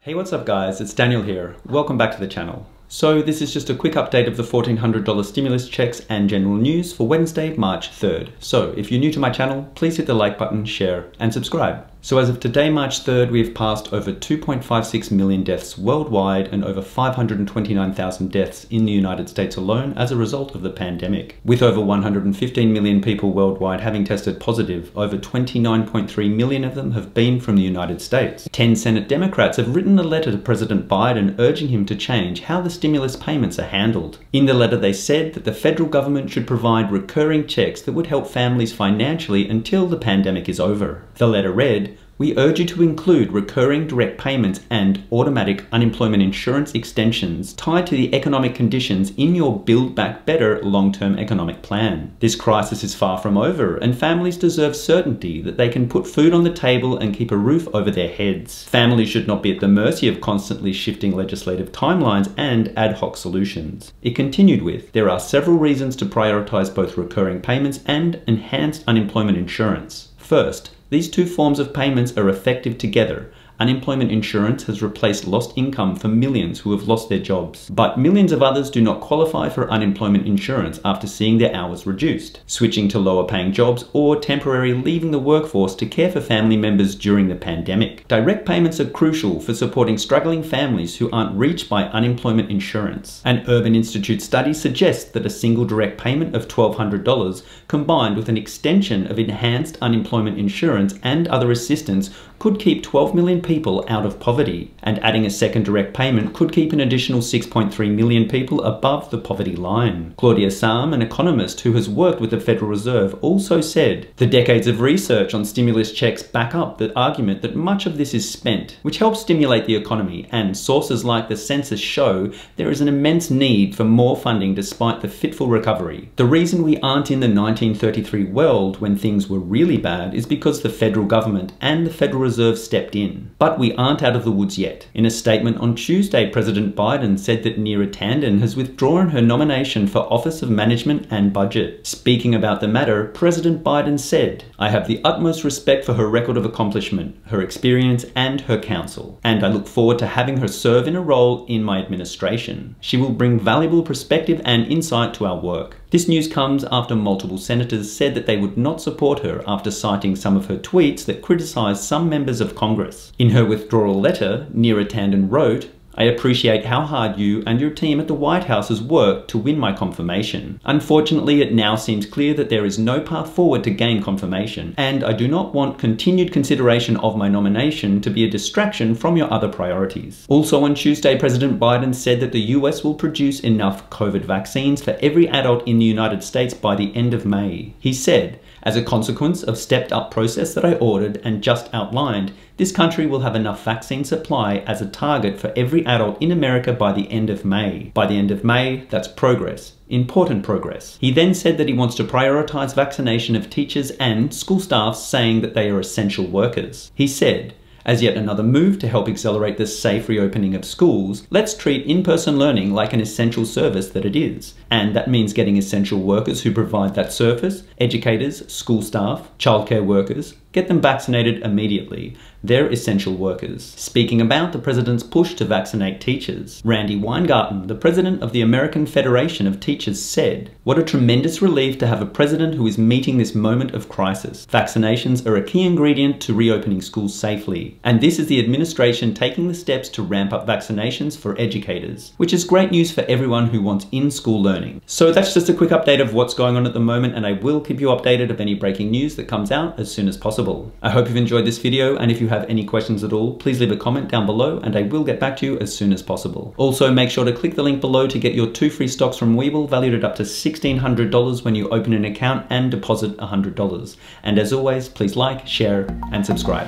Hey, what's up guys? It's Daniel here. Welcome back to the channel. So this is just a quick update of the $1,400 stimulus checks and general news for Wednesday, March 3rd. So if you're new to my channel, please hit the like button, share and subscribe. So as of today, March 3rd, we have passed over 2.56 million deaths worldwide and over 529,000 deaths in the United States alone as a result of the pandemic. With over 115 million people worldwide having tested positive, over 29.3 million of them have been from the United States. 10 Senate Democrats have written a letter to President Biden urging him to change how the stimulus payments are handled. In the letter, they said that the federal government should provide recurring checks that would help families financially until the pandemic is over. The letter read, "We urge you to include recurring direct payments and automatic unemployment insurance extensions tied to the economic conditions in your Build Back Better long-term economic plan. This crisis is far from over, and families deserve certainty that they can put food on the table and keep a roof over their heads. Families should not be at the mercy of constantly shifting legislative timelines and ad hoc solutions." It continued with, "There are several reasons to prioritize both recurring payments and enhanced unemployment insurance. First, these two forms of payments are effective together. Unemployment insurance has replaced lost income for millions who have lost their jobs. But millions of others do not qualify for unemployment insurance after seeing their hours reduced, switching to lower paying jobs, or temporarily leaving the workforce to care for family members during the pandemic. Direct payments are crucial for supporting struggling families who aren't reached by unemployment insurance. An Urban Institute study suggests that a single direct payment of $1,200 combined with an extension of enhanced unemployment insurance and other assistance could keep 12 million people out of poverty, and adding a second direct payment could keep an additional 6.3 million people above the poverty line. Claudia Sam, an economist who has worked with the Federal Reserve, also said, "The decades of research on stimulus checks back up the argument that much of this is spent, which helps stimulate the economy, and sources like the census show there is an immense need for more funding despite the fitful recovery. The reason we aren't in the 1933 world when things were really bad is because the federal government and the Federal Reserve stepped in. But we aren't out of the woods yet." In a statement on Tuesday, President Biden said that Neera Tanden has withdrawn her nomination for Office of Management and Budget. Speaking about the matter, President Biden said, "I have the utmost respect for her record of accomplishment, her experience, and her counsel, and I look forward to having her serve in a role in my administration. She will bring valuable perspective and insight to our work." This news comes after multiple senators said that they would not support her after citing some of her tweets that criticized some members of Congress. In her withdrawal letter, Neera Tanden wrote, "I appreciate how hard you and your team at the White House has worked to win my confirmation. Unfortunately, it now seems clear that there is no path forward to gain confirmation, and I do not want continued consideration of my nomination to be a distraction from your other priorities." Also on Tuesday, President Biden said that the US will produce enough COVID vaccines for every adult in the United States by the end of May. He said, "As a consequence of stepped up process that I ordered and just outlined, this country will have enough vaccine supply as a target for every adult in America by the end of May." By the end of May, that's progress. Important progress. He then said that he wants to prioritize vaccination of teachers and school staff, saying that they are essential workers. He said, "As yet another move to help accelerate the safe reopening of schools, let's treat in-person learning like an essential service that it is. And that means getting essential workers who provide that service, educators, school staff, childcare workers, get them vaccinated immediately. They're essential workers." Speaking about the president's push to vaccinate teachers, Randy Weingarten, the president of the American Federation of Teachers, said, "What a tremendous relief to have a president who is meeting this moment of crisis. Vaccinations are a key ingredient to reopening schools safely. And this is the administration taking the steps to ramp up vaccinations for educators, which is great news for everyone who wants in-school learning." So that's just a quick update of what's going on at the moment, and I will keep you updated of any breaking news that comes out as soon as possible. I hope you've enjoyed this video, and if you have any questions at all, please leave a comment down below and I will get back to you as soon as possible. Also, make sure to click the link below to get your 2 free stocks from WeBull valued at up to $1,600 when you open an account and deposit $100. And as always, please like, share, and subscribe.